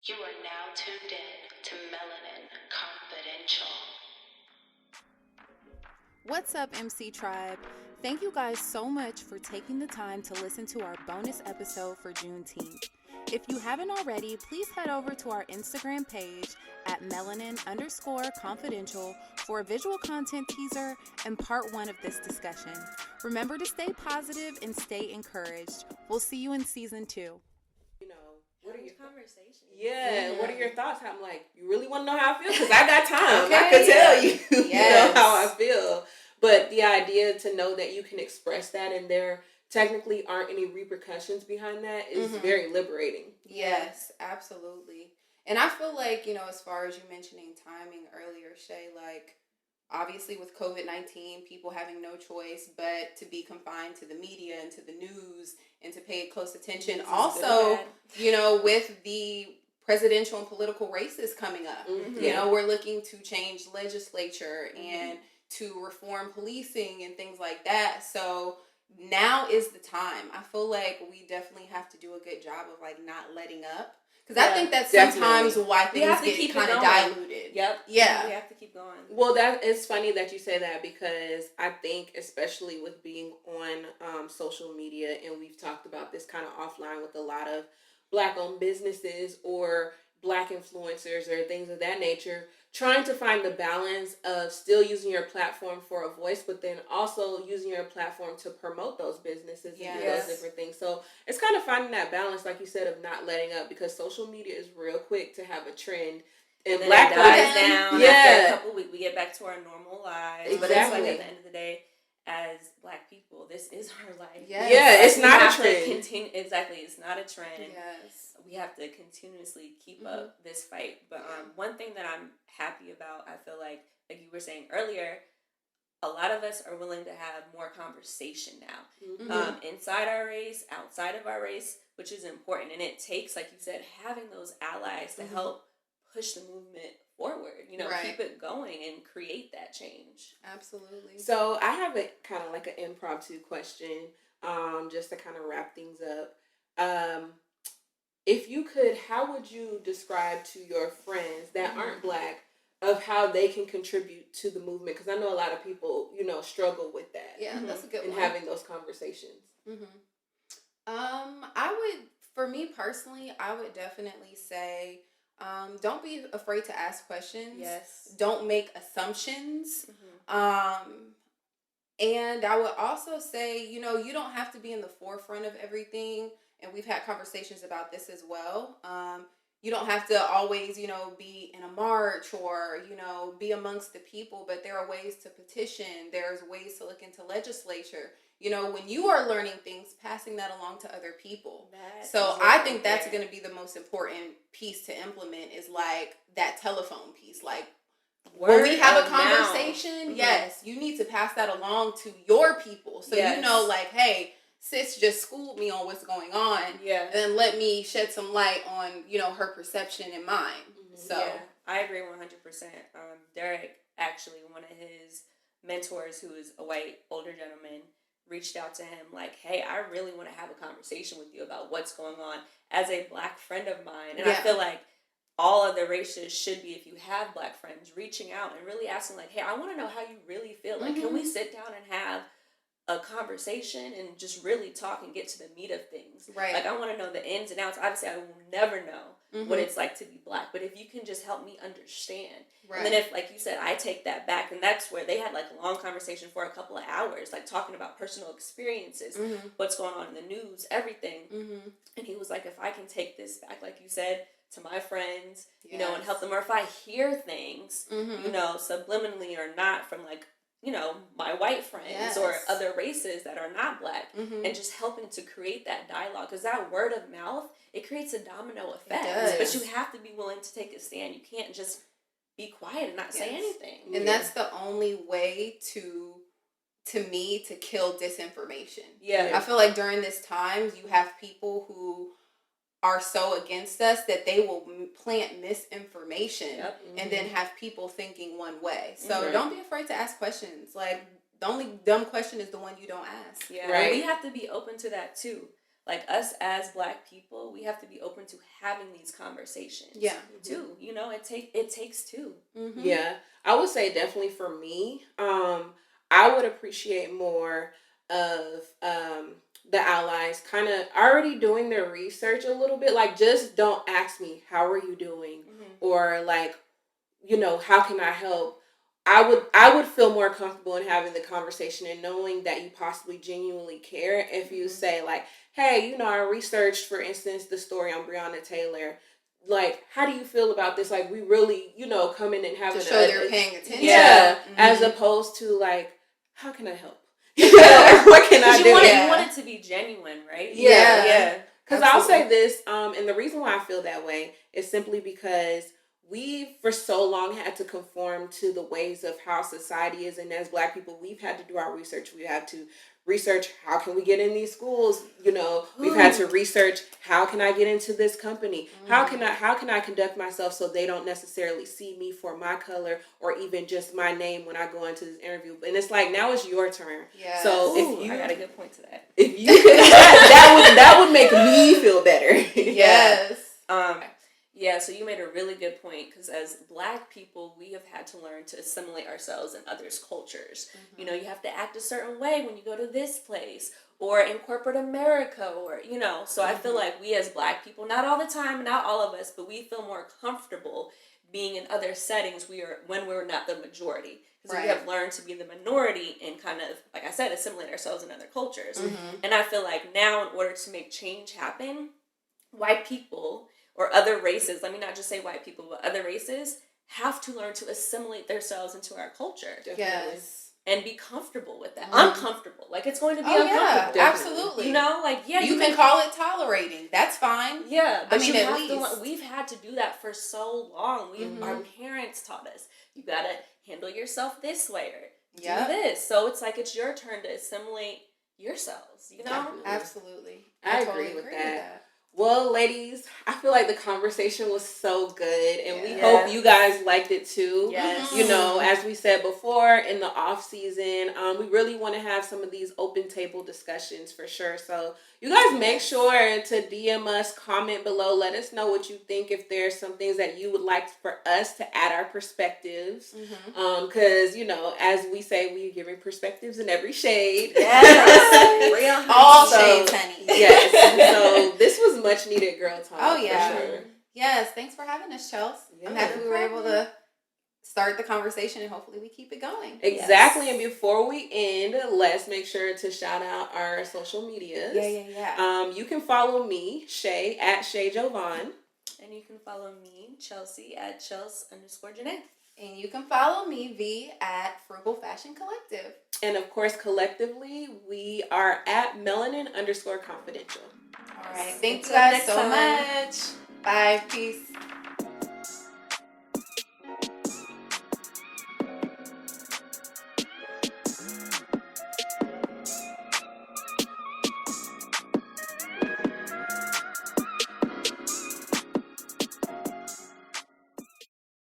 You are now tuned in to Melanin Confidential. What's up, MC Tribe? Thank you guys so much for taking the time to listen to our bonus episode for Juneteenth. If you haven't already, please head over to our Instagram page at melanin_confidential for a visual content teaser and part one of this discussion. Remember to stay positive and stay encouraged. We'll see you in season 2. What are your conversation? Yeah, what are your thoughts? I'm like, you really want to know how I feel? Because I got time. Okay, I could tell you, Yes. how I feel. But the idea to know that you can express that and there technically aren't any repercussions behind that is very liberating. Yes, absolutely. And I feel like, as far as you mentioning timing earlier, Shay, like, obviously with COVID-19, people having no choice but to be confined to the media and to the news and to pay close attention. Also, with the presidential and political races coming up, we're looking to change legislature and to reform policing and things like that. So now is the time. I feel like we definitely have to do a good job of like not letting up. Because I think that's sometimes why things get kind of diluted. Yep. Yeah. We have to keep going. Well, that it's funny that you say that because I think, especially with being on social media, and we've talked about this kind of offline with a lot of Black-owned businesses or Black influencers or things of that nature, trying to find the balance of still using your platform for a voice, but then also using your platform to promote those businesses and do those different things. So it's kind of finding that balance, like you said, of not letting up, because social media is real quick to have a trend. And Black dies down. Yeah. After a couple weeks, we get back to our normal lives. Exactly. But it's like at the end of the day, as Black people, this is our life. Yes. Yeah, it's not a trend. Exactly, it's not a trend. Yes. We have to continuously keep up this fight. But one thing that I'm happy about, I feel like you were saying earlier, a lot of us are willing to have more conversation now. Inside our race, outside of our race, which is important. And it takes, like you said, having those allies to help push the movement forward, keep it going and create that change. Absolutely. So I have a kind of like an impromptu question, just to kind of wrap things up. If you could, how would you describe to your friends that aren't Black of how they can contribute to the movement? Because I know a lot of people, struggle with that. Yeah, that's a good one. And having those conversations. For me personally, I would definitely say, don't be afraid to ask questions. Yes. Don't make assumptions. And I would also say, you don't have to be in the forefront of everything. And we've had conversations about this as well. You don't have to always, be in a march or, be amongst the people, but there are ways to petition. There's ways to look into legislature. When you are learning things, passing that along to other people. I think that's going to be the most important piece to implement is like that telephone piece. Like when we have a conversation, yes, you need to pass that along to your people. So, like, hey, sis just schooled me on what's going on. Yeah. And then let me shed some light on, her perception and mine. So I agree 100%. Derek, actually, one of his mentors, who is a white older gentleman, reached out to him like, hey, I really want to have a conversation with you about what's going on as a Black friend of mine. And I feel like all of the races should be, if you have Black friends, reaching out and really asking like, hey, I want to know how you really feel. Like, can we sit down and have a conversation and just really talk and get to the meat of things. Right. Like, I want to know the ins and outs. Obviously, I will never know what it's like to be Black, but if you can just help me understand. Right. And then if, like you said, I take that back, and that's where they had like a long conversation for a couple of hours, like talking about personal experiences, what's going on in the news, everything. And he was like, if I can take this back, like you said, to my friends, and help them, or if I hear things, subliminally or not from like, my white friends or other races that are not Black, and just helping to create that dialogue, because that word of mouth, it creates a domino effect. But you have to be willing to take a stand. You can't just be quiet and not say anything. And that's the only way to me to kill disinformation. I feel like during this time you have people who are so against us that they will plant misinformation and then have people thinking one way. So don't be afraid to ask questions. Like, the only dumb question is the one you don't ask. Yeah, right. We have to be open to that too. like us as Black people, we have to be open to having these conversations. Yeah. Too. You know, it takes two. Mm-hmm. Yeah, I would say definitely for me, I would appreciate more of the allies kind of already doing their research a little bit. Like, just don't ask me, how are you doing? Or like, how can I help? I would feel more comfortable in having the conversation and knowing that you possibly genuinely care if you say like, hey, I researched, for instance, the story on Breonna Taylor. Like, how do you feel about this? Like, we really, come in and have to show they're paying attention. Yeah, as opposed to like, how can I help? What can I do? You want it to be genuine, right? Yeah. Because I'll say this, and the reason why I feel that way is simply because we for so long had to conform to the ways of how society is, and as Black people, we've had to do our research. We have to research, how can we get in these schools? We've had to research, how can I get into this company? How can I conduct myself so they don't necessarily see me for my color or even just my name when I go into this interview? And it's like, now it's your turn. Yeah. So if I got a good point to that. If you could, that would make me feel better. Yes. Yeah, so you made a really good point, because as Black people, we have had to learn to assimilate ourselves in others' cultures. You have to act a certain way when you go to this place, or in corporate America, or, so I feel like we as Black people, not all the time, not all of us, but we feel more comfortable being in other settings when we're not the majority. Because we have learned to be the minority and kind of, like I said, assimilate ourselves in other cultures. And I feel like now, in order to make change happen, white people or other races, let me not just say white people, but other races have to learn to assimilate themselves into our culture. Definitely. Yes. And be comfortable with that. Uncomfortable. Like, it's going to be uncomfortable. Yeah, absolutely. You can call it tolerating. That's fine. Yeah, but at least we've had to do that for so long. Our parents taught us, you gotta handle yourself this way or do this. So it's like, it's your turn to assimilate yourselves, Absolutely. I agree with that. Well, ladies, I feel like the conversation was so good, and we hope you guys liked it too. Yes. As we said before, in the off season, we really want to have some of these open table discussions for sure. So you guys make sure to DM us, comment below, let us know what you think, if there's some things that you would like for us to add our perspectives. Because, as we say, we're giving perspectives in every shade. Yes. All shades, honey. Yes. So this was much needed girl talk. Oh, yeah. For sure. Yes. Thanks for having us, Chels. I'm happy we were able to start the conversation, and hopefully we keep it going. Exactly. Yes. And before we end, let's make sure to shout out our social medias. Yeah. You can follow me, Shay, at Shay Jovan. And you can follow me, Chelsea, at Chels_Juneneeth. And you can follow me, V, at Frugal Fashion Collective. And of course, collectively, we are at Melanin_confidential. All right. Thank you guys so much. Bye. Peace.